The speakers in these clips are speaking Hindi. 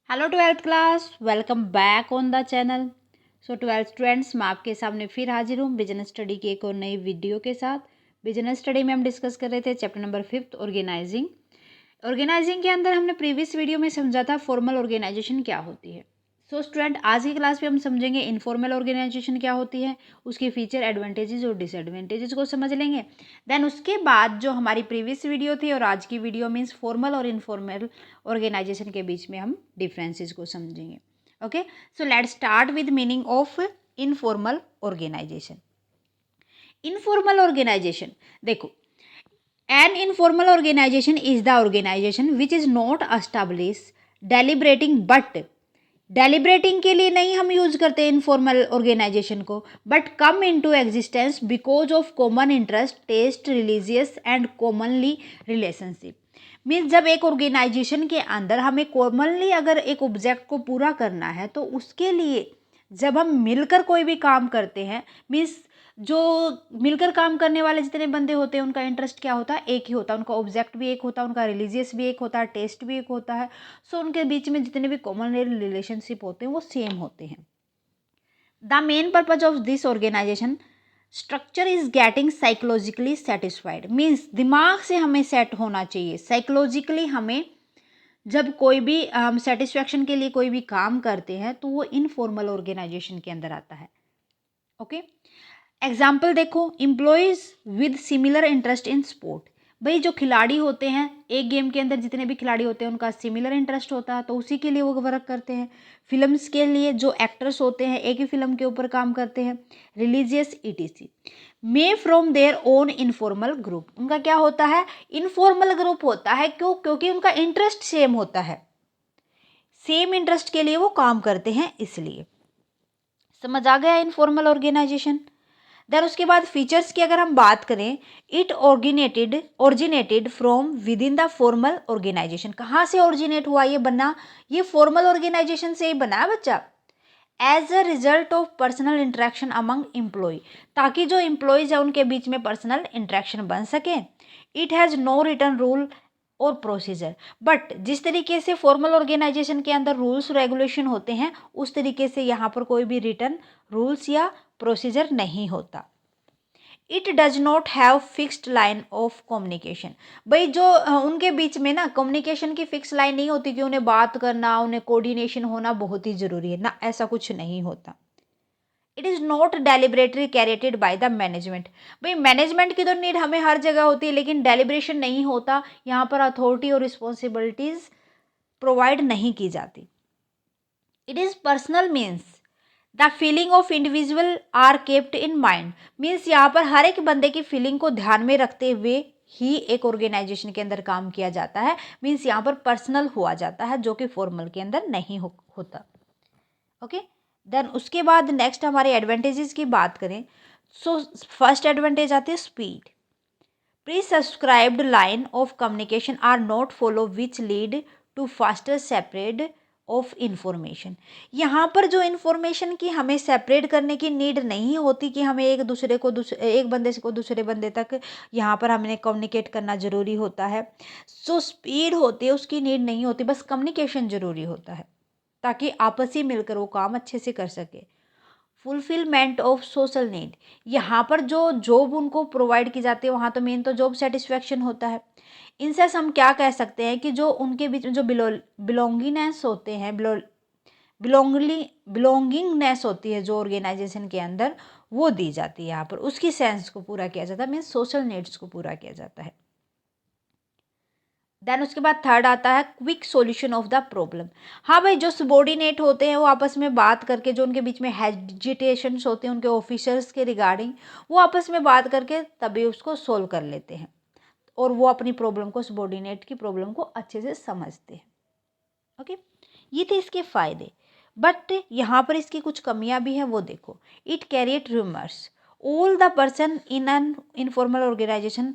Hello twelfth class, welcome back on the channel. So twelfth students, मैं आपके सामने फिर हाजिर हूँ बिजनेस स्टडी की एक और नई वीडियो के साथ। बिजनेस स्टडी में हम डिस्कस कर रहे थे चैप्टर नंबर 5 ऑर्गेनाइजिंग। ऑर्गेनाइजिंग के अंदर हमने प्रीवियस वीडियो में समझा था फॉर्मल ऑर्गेनाइजेशन क्या होती है। सो स्टूडेंट, आज की क्लास में हम समझेंगे इनफॉर्मल ऑर्गेनाइजेशन क्या होती है, उसकी फीचर, एडवांटेजेस और डिसएडवांटेजेस को समझ लेंगे। देन उसके बाद जो हमारी प्रीवियस वीडियो थी और आज की वीडियो मीन्स फॉर्मल और इनफॉर्मल ऑर्गेनाइजेशन के बीच में हम डिफरेंसेस को समझेंगे। Okay, so let's start with meaning of informal organization. Informal organization देखो, an informal organization is the organization which is not established deliberating, but deliberating के लिए नहीं हम यूज करते इनफॉर्मल ऑर्गेनाइजेशन को, but come into existence because of common interest, taste, religious and commonly relationship. Means जब एक ऑर्गेनाइजेशन के अंदर हमें कॉमनली अगर एक ऑब्जेक्ट को पूरा करना है तो उसके लिए जब हम मिलकर कोई भी काम करते हैं, मीन्स जो मिलकर काम करने वाले जितने बंदे होते हैं उनका इंटरेस्ट क्या होता है, एक ही होता है, उनका ऑब्जेक्ट भी एक होता है, उनका रिलीजियस भी एक होता है, टेस्ट भी एक होता है। सो उनके बीच में जितने भी कॉमन रिलेशनशिप होते हैं वो सेम होते हैं। The main purpose of this organization structure is getting psychologically satisfied. Means दिमाग से हमें सेट होना चाहिए, साइकोलॉजिकली हमें जब कोई भी हम सेटिस्फैक्शन के लिए कोई भी काम करते हैं तो वो इनफॉर्मल ऑर्गेनाइजेशन के अंदर आता है। ओके, एग्जाम्पल देखो, employees with similar interest in sport. भाई जो खिलाड़ी होते हैं एक गेम के अंदर, जितने भी खिलाड़ी होते हैं उनका सिमिलर इंटरेस्ट होता है तो उसी के लिए वो वर्क करते हैं। फिल्म्स के लिए जो एक्टर्स होते हैं एक ही फिल्म के ऊपर काम करते हैं। Religious etc may from their own informal group. उनका क्या होता है, इनफॉर्मल ग्रुप होता है। क्यों? क्योंकि उनका इंटरेस्ट सेम होता है, सेम इंटरेस्ट के लिए वो काम करते हैं, इसलिए। समझ आ गया इनफॉर्मल ऑर्गेनाइजेशन। देन उसके बाद फीचर्स की अगर हम बात करें, it originated from within the formal organization. कहाँ से ओरिजिनेट हुआ ये बना, ये फॉर्मल ऑर्गेनाइजेशन से ही बना है बच्चा। As a result of personal interaction among employ, ताकि जो एम्प्लॉयज है उनके बीच में पर्सनल इंटरेक्शन बन सके। It has no return rule और प्रोसीजर, बट जिस तरीके से फॉर्मल ऑर्गेनाइजेशन के अंदर रूल्स रेगुलेशन होते हैं उस तरीके से यहाँ पर कोई भी रिटर्न रूल्स या प्रोसीजर नहीं होता। It does not have fixed line of communication. भाई जो उनके बीच में ना कम्युनिकेशन की फिक्स लाइन नहीं होती कि उन्हें बात करना, उन्हें कोऑर्डिनेशन होना बहुत ही ज़रूरी है ना, ऐसा कुछ नहीं होता। It is not deliberately created by the management. भाई मैनेजमेंट की तो नीड हमें हर जगह होती है, लेकिन डेलिब्रेशन नहीं होता यहाँ पर, अथॉरिटी और रिस्पॉन्सिबिलिटीज़ प्रोवाइड नहीं की जाती। It is personal means the feeling of individual are kept in mind. Means यहाँ पर हर एक बंदे की फीलिंग को ध्यान में रखते हुए ही एक ऑर्गेनाइजेशन के अंदर काम किया जाता है। मीन्स यहाँ पर पर्सनल हुआ जाता है, जो कि फॉर्मल के अंदर नहीं होता। ओके, देन उसके बाद नेक्स्ट हमारे एडवांटेजेस की बात करें, सो फर्स्ट एडवांटेज आती है speed. Pre subscribed line of communication are not follow which lead to faster separate of information. यहाँ पर जो इन्फॉर्मेशन की हमें सेपरेट करने की नीड नहीं होती कि हमें एक दूसरे को एक बंदे से को दूसरे बंदे तक यहाँ पर हमने कम्युनिकेट करना ज़रूरी होता है। जो स्पीड होती है उसकी नीड नहीं होती, बस कम्युनिकेशन ज़रूरी होता है ताकि आपस ही मिलकर वो काम अच्छे से कर सके। फुलफिलमेंट ऑफ सोशल नीड, यहाँ पर जो जॉब उनको प्रोवाइड की जाती है वहाँ तो मेन तो जॉब सेटिस्फेक्शन होता है। इनसे हम क्या कह सकते हैं कि जो उनके बीच में जो बिलोंगिंगनेस होते हैं, बिलोंगिंगनेस होती है जो ऑर्गेनाइजेशन के अंदर, वो दी जाती है यहाँ पर, उसकी सेंस को पूरा किया जाता है, मीन्स सोशल नीड्स को पूरा किया जाता है। देन उसके बाद थर्ड आता है quick solution of the problem. हाँ भाई, जो सबॉर्डिनेट होते हैं वो आपस में बात करके, जो उनके बीच में हेजिटेशंस होते हैं उनके ऑफिसर्स के रिगार्डिंग, वो आपस में बात करके तभी उसको सोल्व कर लेते हैं और वो अपनी प्रॉब्लम को, सबॉर्डिनेट की प्रॉब्लम को अच्छे से समझते हैं। ओके, ये थे इसके फ़ायदे, बट यहाँ पर इसकी कुछ कमियाँ भी हैं, वो देखो। It create rumours, all the person in an informal organization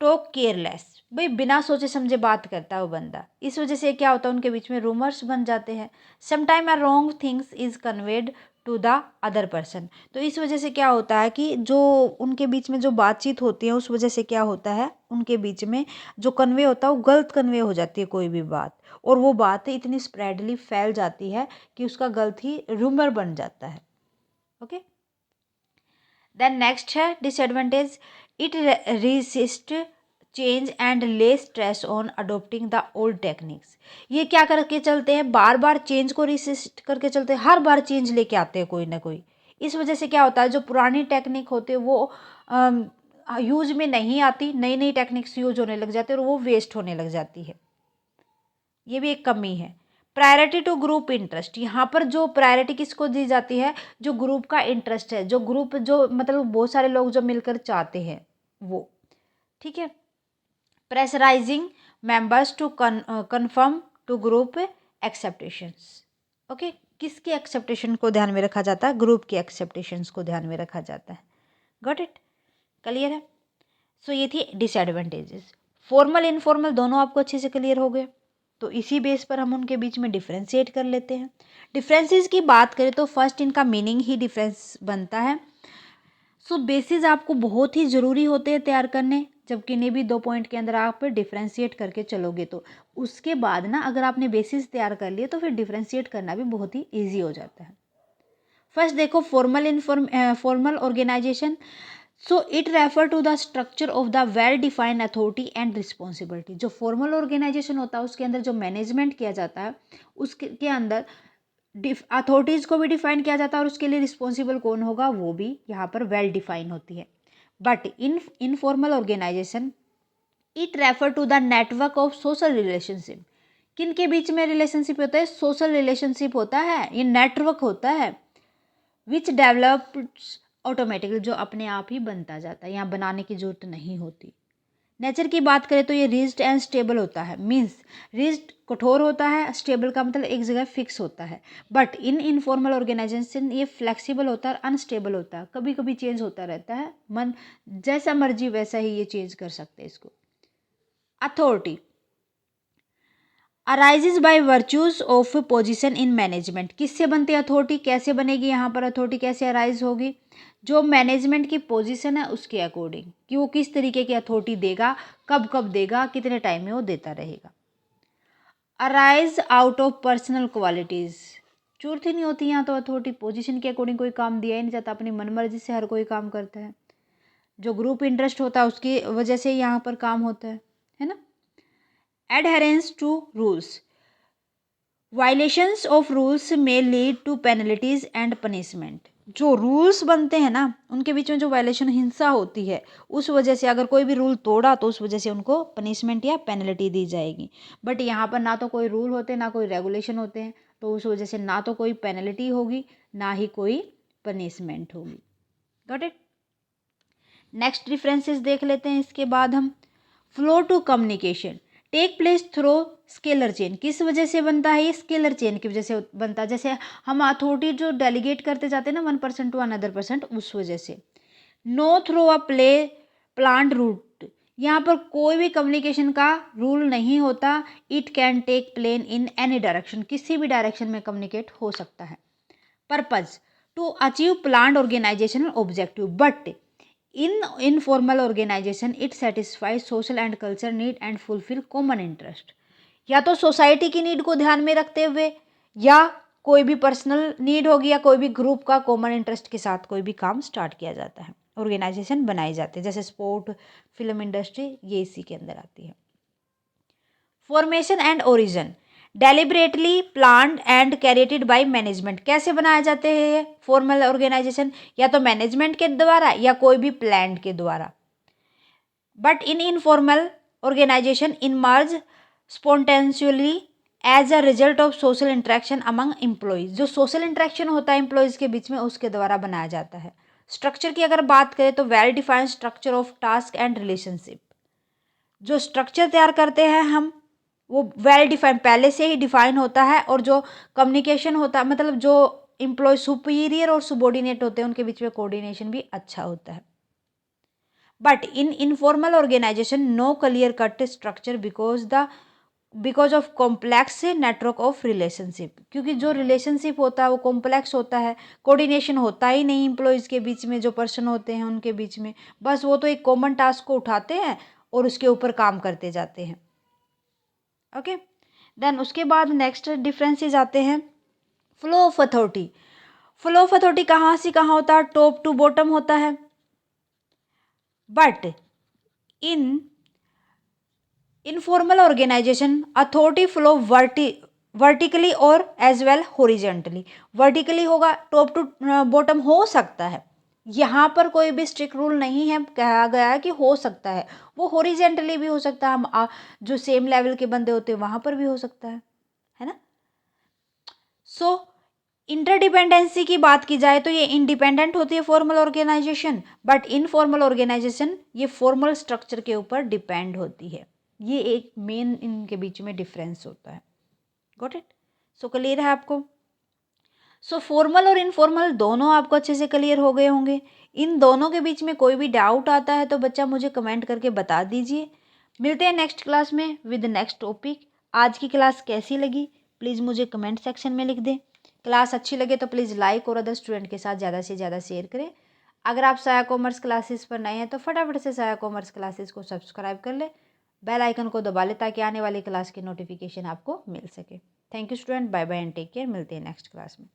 talk careless. भाई बिना सोचे समझे बात करता है वो बंदा, इस वजह से क्या होता है उनके बीच में रूमर्स बन जाते हैं। Sometime a wrong things is conveyed to the other person. तो इस वजह से क्या होता है कि जो उनके बीच में जो बातचीत होती है उस वजह से क्या होता है, उनके बीच में जो कन्वे होता है वो गलत कन्वे हो जाती है कोई भी बात, और वो बात इतनी स्प्रेडली फैल जाती है कि उसका गलत ही रूमर बन जाता है। ओके, देन नेक्स्ट है disadvantage, it resist change and lay stress on adopting the old techniques. ये क्या करके चलते हैं, बार बार चेंज को रेसिस्ट करके चलते हैं, हर बार चेंज लेके आते हैं कोई ना कोई। इस वजह से क्या होता है, जो पुरानी टेक्निक होते हैं वो यूज में नहीं आती, नई नई टेक्निक्स यूज होने लग जाती है और वो वेस्ट होने लग जाती है। ये भी एक कमी है। प्रायोरिटी टू ग्रुप इंटरेस्ट, यहाँ पर जो प्रायोरिटी किसको दी जाती है, जो ग्रुप का इंटरेस्ट है, जो ग्रुप जो मतलब बहुत सारे लोग जो मिलकर चाहते हैं वो, ठीक है। Pressurizing members to conform to group expectations. Okay, किसकी एक्सेप्टेशन को ध्यान में रखा जाता है, ग्रुप की एक्सेप्टेशंस को ध्यान में रखा जाता है। गॉट इट, क्लियर है। सो ये थी डिसएडवांटेजेस। फॉर्मल इनफॉर्मल दोनों आपको अच्छे से क्लियर हो गए, तो इसी बेस पर हम उनके बीच में डिफ्रेंशिएट कर लेते हैं। डिफरेंसेस की बात करें तो फर्स्ट इनका मीनिंग ही डिफरेंस बनता है। सो बेसिस आपको बहुत ही ज़रूरी होते हैं तैयार करने, जब किन्हीं भी 2 पॉइंट के अंदर आप डिफ्रेंशिएट करके चलोगे तो उसके बाद ना अगर आपने बेसिस तैयार कर लिए तो फिर डिफ्रेंशिएट करना भी बहुत ही ईजी हो जाता है। फर्स्ट देखो formal organization. So it refer to the structure of the well defined authority and responsibility. जो फॉर्मल ऑर्गेनाइजेशन होता है उसके अंदर जो मैनेजमेंट किया जाता है उसके के अंदर अथॉरिटीज़ को भी डिफाइन किया जाता है और उसके लिए रिस्पॉन्सिबल कौन होगा वो भी यहाँ पर वेल डिफाइन होती है। But in informal organization it refer to the network of social relationship. किन के बीच में रिलेशनशिप होता है, सोशल रिलेशनशिप होता है, ये नेटवर्क होता है विच डेवलप्स ऑटोमेटिकली, जो अपने आप ही बनता जाता है, यहाँ बनाने की जरूरत नहीं होती। नेचर की बात करें तो ये रिजिड एंड स्टेबल होता है, मीन्स रिजिड कठोर होता है, स्टेबल का मतलब एक जगह फिक्स होता है। बट इन इनफॉर्मल ऑर्गेनाइजेशन ये फ्लेक्सिबल होता है, अनस्टेबल होता है, कभी कभी चेंज होता रहता है, मन जैसा मर्जी वैसा ही ये चेंज कर सकते हैं इसको। Authority arises by virtues of position in management. किससे बनती है अथॉरिटी, कैसे बनेगी, यहाँ पर अथॉरिटी कैसे अराइज होगी, जो मैनेजमेंट की पोजीशन है उसके अकॉर्डिंग, कि वो किस तरीके की अथॉरिटी देगा, कब कब देगा, कितने टाइम में वो देता रहेगा। Arise out of personal qualities, जरूरत ही नहीं होती यहाँ तो अथॉरिटी, पोजीशन के अकॉर्डिंग कोई काम दिया ही नहीं जाता, अपनी मनमर्जी से हर कोई काम करता है, जो ग्रुप इंटरेस्ट होता है उसकी वजह से यहाँ पर काम होता है ना। Adherence to rules, violations of rules may lead to penalties and punishment. जो रूल्स बनते हैं ना उनके बीच में जो वायलेशन, हिंसा होती है, उस वजह से अगर कोई भी रूल तोड़ा तो उस वजह से उनको पनिशमेंट या पेनल्टी दी जाएगी। बट यहाँ पर ना तो कोई रूल होते ना कोई रेगुलेशन होते हैं, तो उस वजह से ना तो कोई पेनल्टी होगी ना ही कोई पनिशमेंट होगी। Got it. नेक्स्ट डिफरेंसेस देख लेते हैं इसके बाद हम। Flow to communication take place through scalar chain. किस वजह से बनता है ये, स्केलर चेन की वजह से बनता है। जैसे हम अथॉरिटी जो डेलीगेट करते जाते हैं ना 1% टू अनदर पर्सन, उस वजह से। No through a planned route, यहाँ पर कोई भी कम्युनिकेशन का रूल नहीं होता। It can take place in any direction, किसी भी डायरेक्शन में कम्युनिकेट हो सकता है। Purpose to achieve planned organizational objective, but in informal organization it satisfies social and culture need and fulfill common interest। या तो सोसाइटी की नीड को ध्यान में रखते हुए या कोई भी पर्सनल नीड होगी या कोई भी ग्रुप का कॉमन इंटरेस्ट के साथ कोई भी काम स्टार्ट किया जाता है, ऑर्गेनाइजेशन बनाई जाती है। जैसे स्पोर्ट, फिल्म इंडस्ट्री, ये इसी के अंदर आती है। Formation and origin deliberately planned and created by management. कैसे बनाए जाते हैं ये फॉर्मल ऑर्गेनाइजेशन, या तो मैनेजमेंट के द्वारा या कोई भी प्लान के द्वारा। But in informal organization emerge spontaneously as a result of social interaction among employees. जो सोशल इंटरेक्शन होता है एम्प्लॉयज के बीच में उसके द्वारा बनाया जाता है। स्ट्रक्चर की अगर बात करें तो well defined structure of task and relationship. जो स्ट्रक्चर तैयार करते हैं हम वो वेल डिफाइन, पहले से ही डिफाइन होता है, और जो कम्युनिकेशन होता है मतलब जो एम्प्लॉय सुपीरियर और सुबॉर्डिनेट होते हैं उनके बीच में कोऑर्डिनेशन भी अच्छा होता है। But in informal organization no clear cut structure because the because of complex network of relationship, क्योंकि जो रिलेशनशिप होता है वो कॉम्प्लेक्स होता है, कोऑर्डिनेशन होता ही नहीं एम्प्लॉयज़ के बीच में, जो पर्सन होते हैं उनके बीच में, बस वो तो एक कॉमन टास्क को उठाते हैं और उसके ऊपर काम करते जाते हैं। ओके, देन उसके बाद नेक्स्ट डिफरेंसेस आते हैं flow of authority. Flow of authority कहाँ से कहाँ होता है, टॉप टू बॉटम होता है, but in informal organization authority flow vertically और एज वेल हॉरिजेंटली। वर्टिकली होगा, टॉप टू बॉटम हो सकता है, यहाँ पर कोई भी स्ट्रिक्ट रूल नहीं है, कहा गया है कि हो सकता है, वो हॉरिजेंटली भी हो सकता है, हम जो सेम लेवल के बंदे होते हैं वहाँ पर भी हो सकता है ना। सो इंटरडिपेंडेंसी की बात की जाए तो ये इंडिपेंडेंट होती है formal organization, but informal organization ये फॉर्मल स्ट्रक्चर के ऊपर डिपेंड होती है। ये एक मेन इनके बीच में डिफरेंस होता है। Got it? सो क्लियर है आपको? सो फॉर्मल और इनफॉर्मल दोनों आपको अच्छे से क्लियर हो गए होंगे। इन दोनों के बीच में कोई भी डाउट आता है तो बच्चा मुझे कमेंट करके बता दीजिए। मिलते हैं नेक्स्ट क्लास में विद नेक्स्ट टॉपिक। आज की क्लास कैसी लगी प्लीज़ मुझे कमेंट सेक्शन में लिख दें। क्लास अच्छी लगे तो प्लीज़ लाइक और अदर स्टूडेंट के साथ ज़्यादा से ज़्यादा शेयर करें। अगर आप साया कॉमर्स क्लासेस पर नए हैं तो फटाफट से साया कॉमर्स क्लासेस को सब्सक्राइब कर ले, बेल आइकन को दबा ले ताकि आने वाली क्लास की नोटिफिकेशन आपको मिल सके। Thank you student, bye bye and take care. मिलते हैं नेक्स्ट क्लास में।